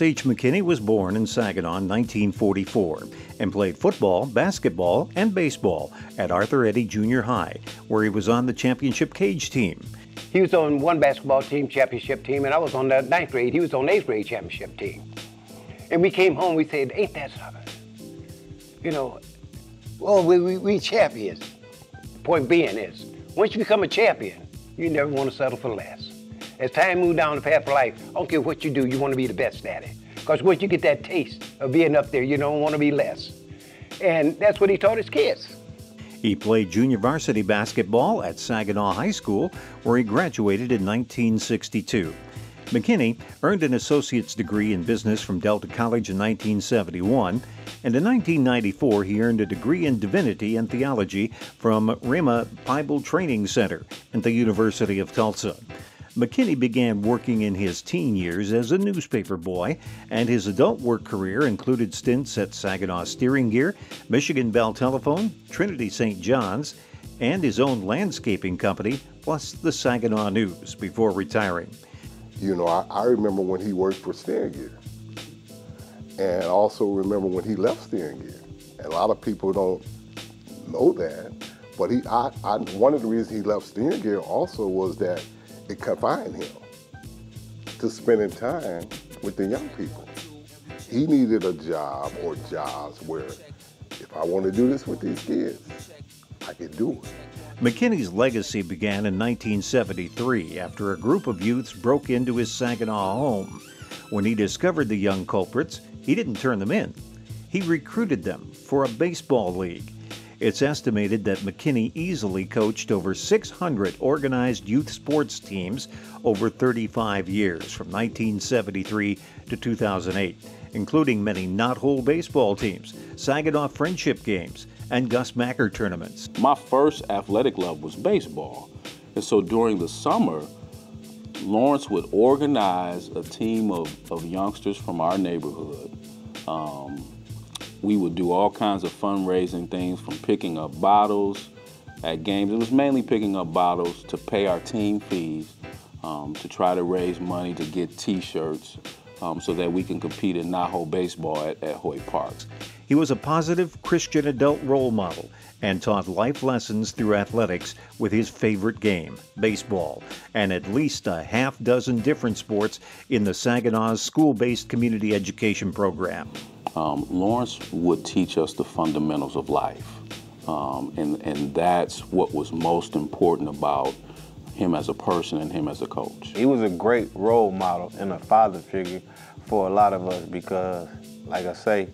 Lawrence H. McKinney was born in Saginaw in 1944 and played football, basketball, and baseball at Arthur Eddy Junior High, where he was on the championship cage team. He was on one basketball team, championship team, and I was on the 9th grade. He was on the 8th grade championship team. And we came home, we said, ain't that something? You know, well, we champions. Point being is, once you become a champion, you never want to settle for less. As time moves down the path of life, I don't care what you do, you want to be the best at it. Because once you get that taste of being up there, you don't want to be less. And that's what he taught his kids. He played junior varsity basketball at Saginaw High School, where he graduated in 1962. McKinney earned an associate's degree in business from Delta College in 1971, and in 1994 he earned a degree in divinity and theology from Rhema Bible Training Center at the University of Tulsa. McKinney began working in his teen years as a newspaper boy, and his adult work career included stints at Saginaw Steering Gear, Michigan Bell Telephone, Trinity St. John's, and his own landscaping company, plus the Saginaw News, before retiring. You know, I remember when he worked for Steering Gear, and I also remember when he left Steering Gear. And a lot of people don't know that, but one of the reasons he left Steering Gear also was that it confined him to spending time with the young people. He needed a job or jobs where if I want to do this with these kids, I could do it. McKinney's legacy began in 1973 after a group of youths broke into his Saginaw home. When he discovered the young culprits, he didn't turn them in. He recruited them for a baseball league. It's estimated that McKinney easily coached over 600 organized youth sports teams over 35 years, from 1973 to 2008, including many knot-hole baseball teams, Saginaw friendship games, and Gus Macker tournaments. My first athletic love was baseball, and so during the summer, Lawrence would organize a team of youngsters from our neighborhood. We would do all kinds of fundraising things, from picking up bottles at games. It was mainly picking up bottles to pay our team fees, to try to raise money to get T-shirts so that we can compete in knot-hole baseball at Hoyt Park. He was a positive Christian adult role model and taught life lessons through athletics with his favorite game, baseball, and at least a half dozen different sports in the Saginaw's school-based community education program. Lawrence would teach us the fundamentals of life, and that's what was most important about him as a person and him as a coach. He was a great role model and a father figure for a lot of us because, like I say,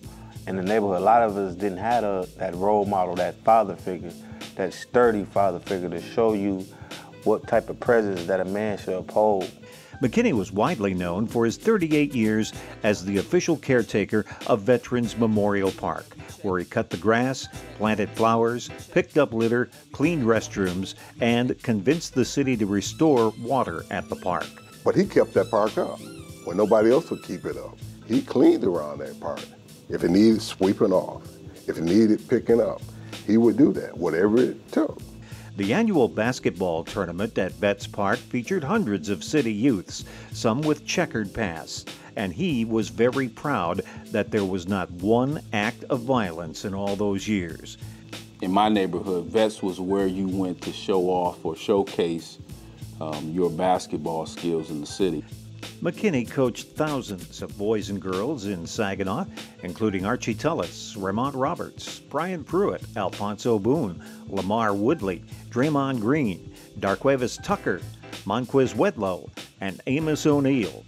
in the neighborhood, a lot of us didn't have that role model, that father figure, that sturdy father figure to show you what type of presence that a man should uphold. McKinney was widely known for his 38 years as the official caretaker of Veterans Memorial Park, where he cut the grass, planted flowers, picked up litter, cleaned restrooms, and convinced the city to restore water at the park. But he kept that park up when nobody else would keep it up. He cleaned around that park. If it needed sweeping off, if it needed picking up, he would do that, whatever it took. The annual basketball tournament at Vets Park featured hundreds of city youths, some with checkered pasts, and he was very proud that there was not one act of violence in all those years. In my neighborhood, Vets was where you went to show off or showcase your basketball skills in the city. McKinney coached thousands of boys and girls in Saginaw, including Archie Tullis, Remont Roberts, Brian Pruitt, Alfonso Boone, Lamar Woodley, Draymond Green, Darquavis Tucker, Monquez Wedlow, and Amos O'Neill.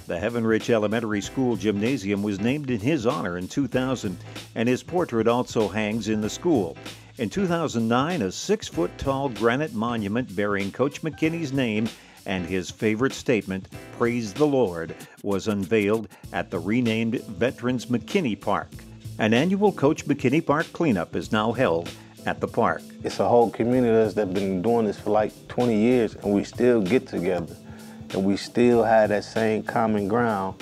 The Heaven Ridge Elementary School gymnasium was named in his honor in 2000, and his portrait also hangs in the school. In 2009, a 6-foot-tall granite monument bearing Coach McKinney's name and his favorite statement, "Praise the Lord," was unveiled at the renamed Veterans McKinney Park. An annual Coach McKinney Park cleanup is now held at the park. It's a whole community that's been doing this for like 20 years, and we still get together, and we still have that same common ground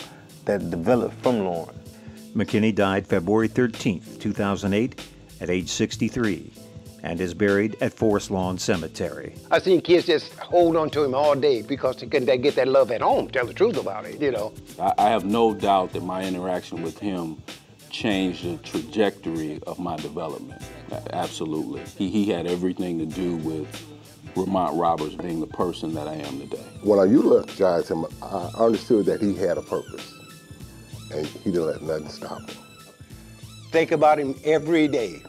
that developed from Lawrence. McKinney died February 13, 2008, at age 63. and is buried at Forest Lawn Cemetery. I seen kids just hold on to him all day because they couldn't get that love at home, tell the truth about it, you know. I have no doubt that my interaction with him changed the trajectory of my development. Absolutely. He had everything to do with Remont Roberts being the person that I am today. When I eulogized him, I understood that he had a purpose, and he didn't let nothing stop him. Think about him every day.